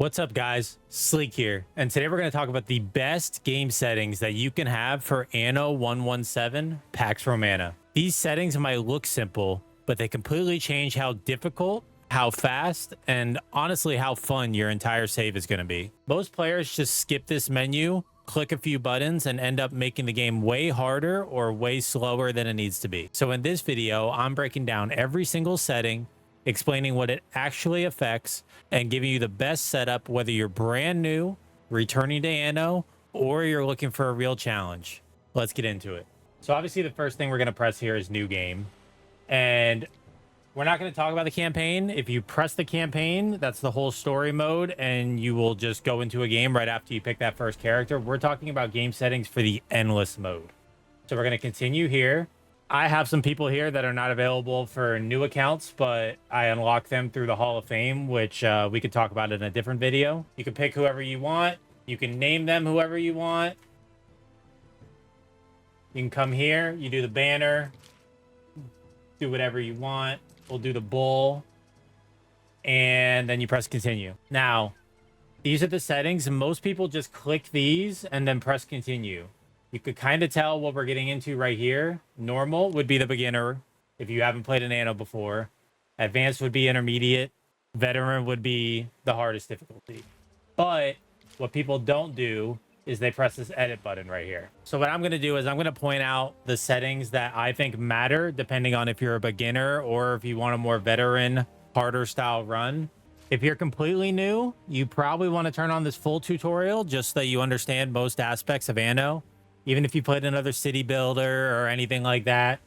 What's up, guys? Sleek here, and today we're going to talk about the best game settings that you can have for Anno 117 Pax Romana. These settings might look simple, but they completely change how difficult, how fast, and honestly how fun your entire save is going to be. Most players just skip this menu, click a few buttons, and end up making the game way harder or way slower than it needs to be. So in this video, I'm breaking down every single setting, explaining what it actually affects, and giving you the best setup whether you're brand new, returning to Anno, or you're looking for a real challenge. Let's get into it. So obviously the first thing we're going to press here is new game. And we're not going to talk about the campaign. If you press the campaign, that's the whole story mode, and you will just go into a game right after you pick that first character. We're talking about game settings for the endless mode. So we're going to continue here. I have some people here that are not available for new accounts, but I unlock them through the Hall of Fame, which we could talk about in a different video. You can pick whoever you want. You can name them whoever you want. You can come here. You do the banner. Do whatever you want. We'll do the bull. And then you press continue. Now, these are the settings. Most people just click these and then press continue. You could kind of tell what we're getting into right here. Normal would be the beginner if you haven't played an Anno before. Advanced would be intermediate. Veteran would be the hardest difficulty. But what people don't do is they press this edit button right here. So what I'm going to do is I'm going to point out the settings that I think matter depending on if you're a beginner or if you want a more veteran, harder style run. If you're completely new, you probably want to turn on this full tutorial just so that you understand most aspects of Anno. Even if you played another city builder or anything like that,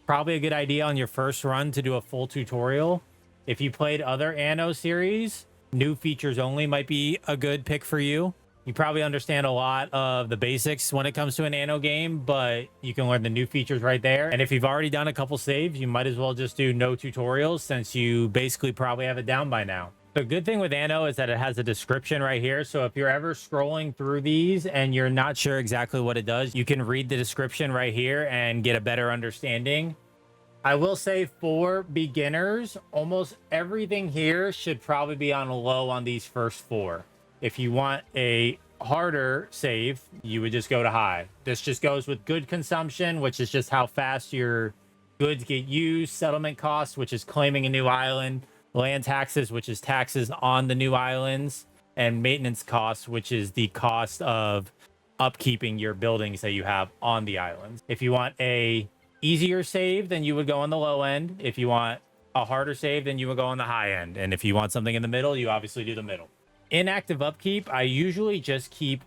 probably a good idea on your first run to do a full tutorial. If you played other Anno series, new features only might be a good pick for you. You probably understand a lot of the basics when it comes to an Anno game, but you can learn the new features right there. And if you've already done a couple saves, you might as well just do no tutorials since you basically probably have it down by now. The good thing with Anno is that it has a description right here. So if you're ever scrolling through these and you're not sure exactly what it does, you can read the description right here and get a better understanding. I will say for beginners, almost everything here should probably be on low on these first four. If you want a harder save, you would just go to high. This just goes with good consumption, which is just how fast your goods get used, settlement costs, which is claiming a new island, land taxes, which is taxes on the new islands, and maintenance costs, which is the cost of upkeeping your buildings that you have on the islands. If you want a easier save, then you would go on the low end. If you want a harder save, then you would go on the high end. And if you want something in the middle, you obviously do the middle. Inactive upkeep, I usually just keep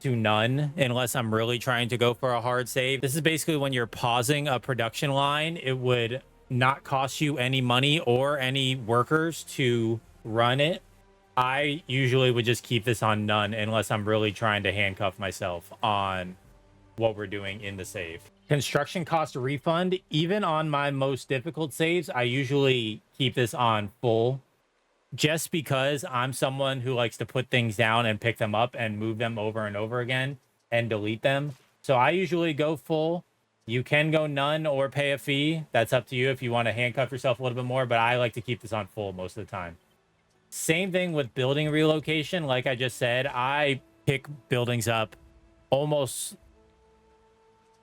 to none unless I'm really trying to go for a hard save. This is basically when you're pausing a production line. It would not cost you any money or any workers to run it. I usually would just keep this on none unless I'm really trying to handcuff myself on what we're doing in the save. Construction cost refund, even on my most difficult saves, I usually keep this on full just because I'm someone who likes to put things down and pick them up and move them over and over again and delete them. So I usually go full. You can go none or pay a fee. That's up to you if you want to handcuff yourself a little bit more, but I like to keep this on full most of the time. Same thing with building relocation. Like I just said, I pick buildings up almost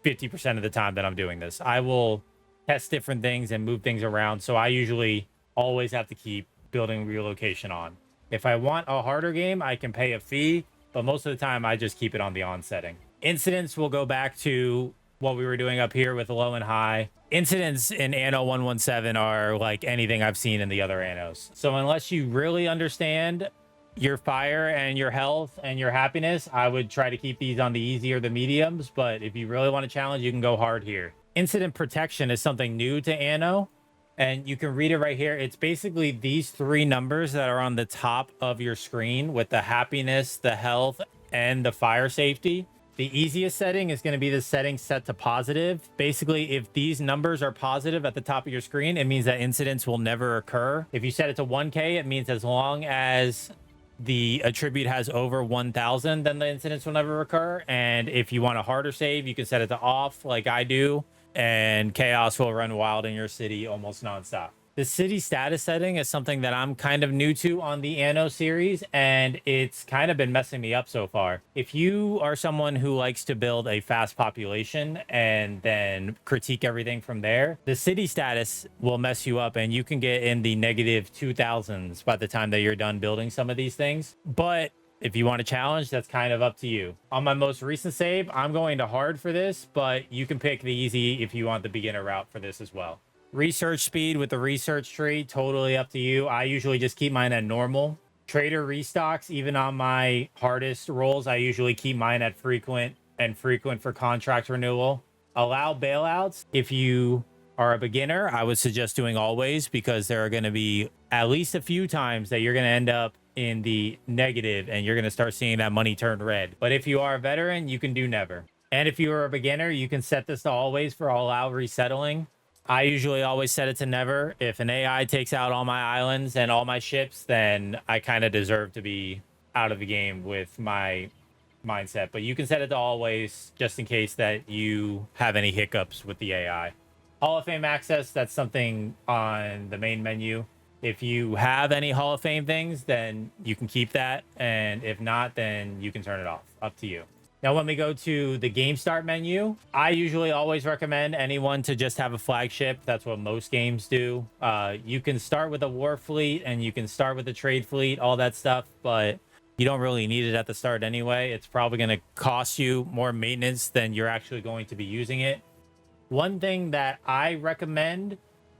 50% of the time that I'm doing this. I will test different things and move things around. So I usually always have to keep building relocation on. If I want a harder game, I can pay a fee, but most of the time I just keep it on the on setting. Incidents will go back to what we were doing up here with low and high. Incidents in Anno 117 are like anything I've seen in the other Annos. So unless you really understand your fire and your health and your happiness, I would try to keep these on the easy or the mediums. But if you really want to challenge, you can go hard here. Incident protection is something new to Anno, and you can read it right here. It's basically these three numbers that are on the top of your screen with the happiness, the health, and the fire safety. The easiest setting is going to be the setting set to positive. Basically, if these numbers are positive at the top of your screen, it means that incidents will never occur. If you set it to 1K, it means as long as the attribute has over 1,000, then the incidents will never occur. And if you want a harder save, you can set it to off like I do, and chaos will run wild in your city almost nonstop. The city status setting is something that I'm kind of new to on the Anno series, and it's kind of been messing me up so far. If you are someone who likes to build a fast population and then critique everything from there, the city status will mess you up and you can get in the negative 2000s by the time that you're done building some of these things. But if you want a challenge, that's kind of up to you. On my most recent save, I'm going to hard for this, but you can pick the easy if you want the beginner route for this as well. Research speed with the research tree, totally up to you. I usually just keep mine at normal. Trader restocks, even on my hardest rolls, I usually keep mine at frequent and frequent for contract renewal. Allow bailouts. If you are a beginner, I would suggest doing always, because there are going to be at least a few times that you're going to end up in the negative and you're going to start seeing that money turn red. But if you are a veteran, you can do never. And if you are a beginner, you can set this to always for allow resettling. I usually always set it to never. If an AI takes out all my islands and all my ships, then I kind of deserve to be out of the game with my mindset. But you can set it to always just in case that you have any hiccups with the AI. Hall of Fame access, that's something on the main menu. If you have any Hall of Fame things, then you can keep that. And if not, then you can turn it off. Up to you. Now, when we go to the game start menu, I usually always recommend anyone to just have a flagship. That's what most games do. You can start with a war fleet and you can start with a trade fleet, all that stuff, but you don't really need it at the start anyway. It's probably going to cost you more maintenance than you're actually going to be using it. One thing that I recommend,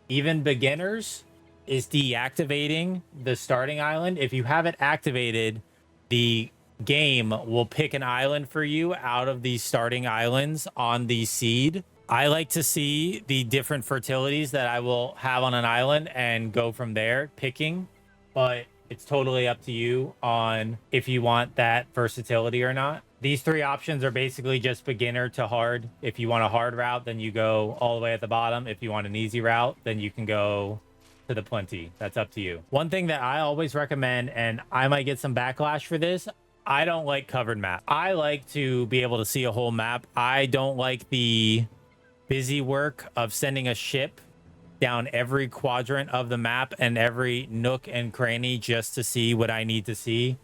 even beginners, is deactivating the starting island. If you have it activated, the game will pick an island for you out of these starting islands on the seed. I like to see the different fertilities that I will have on an island and go from there picking, but it's totally up to you on if you want that versatility or not. These three options are basically just beginner to hard. If you want a hard route, then you go all the way at the bottom. If you want an easy route, then you can go to the plenty. That's up to you. One thing that I always recommend, and I might get some backlash for this, I don't like covered map. I like to be able to see a whole map. I don't like the busy work of sending a ship down every quadrant of the map and every nook and cranny just to see what I need to see.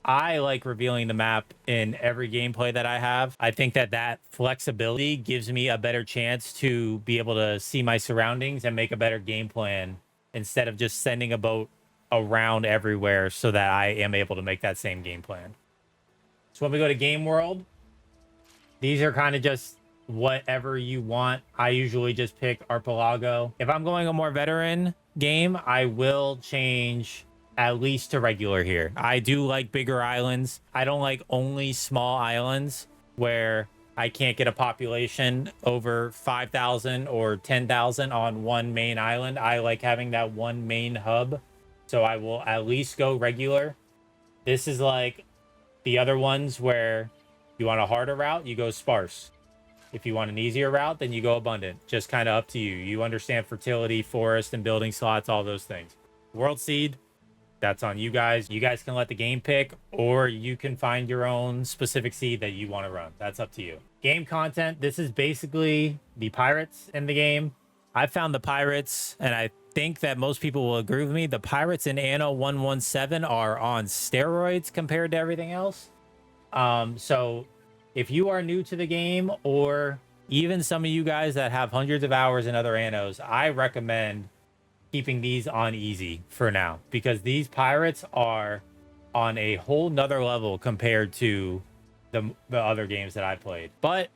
I like revealing the map in every gameplay that I have. I think that that flexibility gives me a better chance to be able to see my surroundings and make a better game plan instead of just sending a boat around everywhere so that I am able to make that same game plan. So when we go to game world, these are kind of just whatever you want. I usually just pick Archipelago. If I'm going a more veteran game, I will change at least to regular here. I do like bigger islands. I don't like only small islands where I can't get a population over 5,000 or 10,000 on one main island. I like having that one main hub. So I will at least go regular. This is like the other ones where you want a harder route, you go sparse. If you want an easier route, then you go abundant. Just kind of up to you. You understand fertility, forest, and building slots, all those things. World seed, that's on you guys. You guys can let the game pick, or you can find your own specific seed that you want to run. That's up to you. Game content, this is basically the pirates in the game. I found the pirates, and I think that most people will agree with me. The pirates in Anno 117 are on steroids compared to everything else. So if you are new to the game, or even some of you guys that have hundreds of hours in other Annos, I recommend keeping these on easy for now, because these pirates are on a whole nother level compared to the other games that I played. But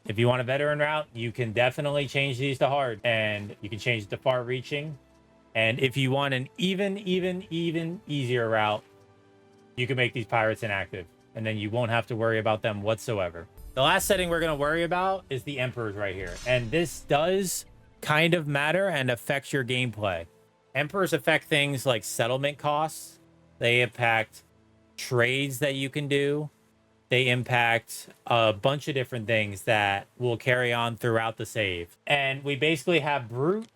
if you want a veteran route, you can definitely change these to hard, and you can change it to far reaching. And if you want an even easier route, you can make these pirates inactive, and then you won't have to worry about them whatsoever. The last setting we're going to worry about is the emperors right here. And this does kind of matter and affect your gameplay. Emperors affect things like settlement costs. They impact trades that you can do. They impact a bunch of different things that will carry on throughout the save. And we basically have brute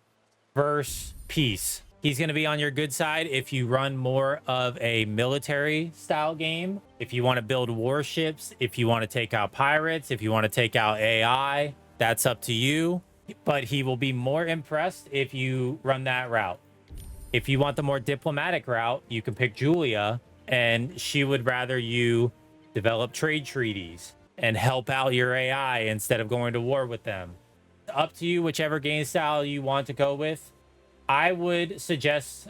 versus peace. He's going to be on your good side if you run more of a military style game. If you want to build warships, if you want to take out pirates, if you want to take out AI, that's up to you. But he will be more impressed if you run that route. If you want the more diplomatic route, you can pick Julia, and she would rather you develop trade treaties and help out your AI instead of going to war with them. Up to you, whichever game style you want to go with. I would suggest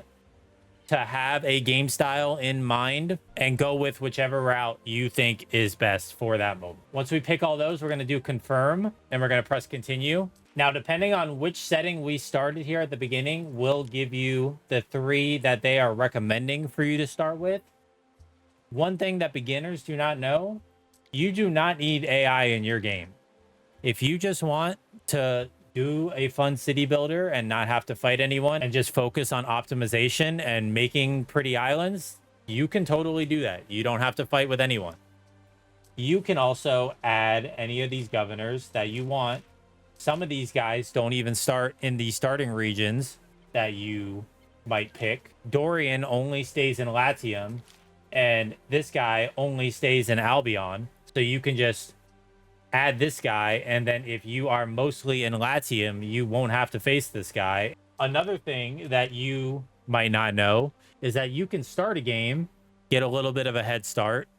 to have a game style in mind and go with whichever route you think is best for that moment. Once we pick all those, we're going to do confirm and we're going to press continue. Now, depending on which setting we started here at the beginning, we'll give you the 3 that they are recommending for you to start with. One thing that beginners do not know, you do not need AI in your game. If you just want to do a fun city builder and not have to fight anyone and just focus on optimization and making pretty islands, you can totally do that. You don't have to fight with anyone. You can also add any of these governors that you want. Some of these guys don't even start in the starting regions that you might pick. Dorian only stays in Latium, and this guy only stays in Albion. So you can just add this guy, and then if you are mostly in Latium, you won't have to face this guy. Another thing that you might not know is that you can start a game, get a little bit of a head start,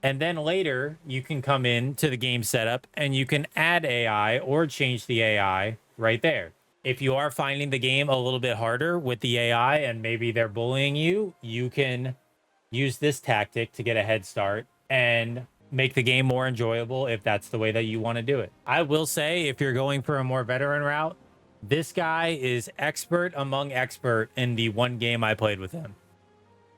and then later you can come in to the game setup and you can add AI or change the AI right there. If you are finding the game a little bit harder with the AI and maybe they're bullying you, you can use this tactic to get a head start and make the game more enjoyable if that's the way that you want to do it. I will say, if you're going for a more veteran route, this guy is expert among expert in the one game I played with him.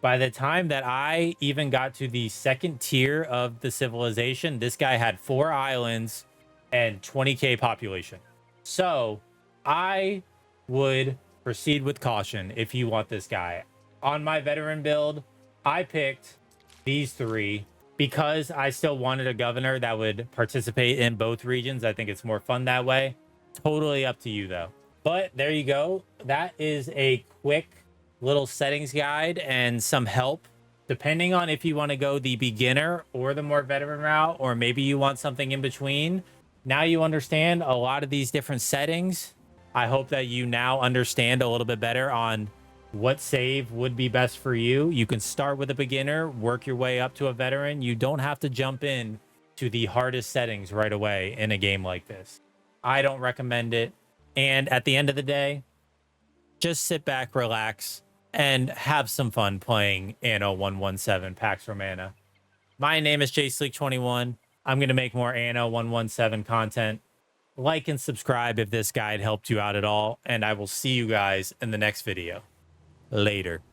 By the time that I even got to the second tier of the civilization, this guy had 4 islands and 20k population. So I would proceed with caution if you want this guy. On my veteran build, I picked these 3 because I still wanted a governor that would participate in both regions. I think it's more fun that way. Totally up to you though. But there you go. That is a quick little settings guide and some help. Depending on if you want to go the beginner or the more veteran route, or maybe you want something in between. Now you understand a lot of these different settings. I hope that you now understand a little bit better on what save would be best for you. You can start with a beginner, work your way up to a veteran. You don't have to jump in to the hardest settings right away in a game like this. I don't recommend it. And at the end of the day, just sit back, relax, and have some fun playing Anno 117 Pax Romana. My name is JSleek21. I'm going to make more Anno 117 content. Like and subscribe if this guide helped you out at all, and I will see you guys in the next video. Later.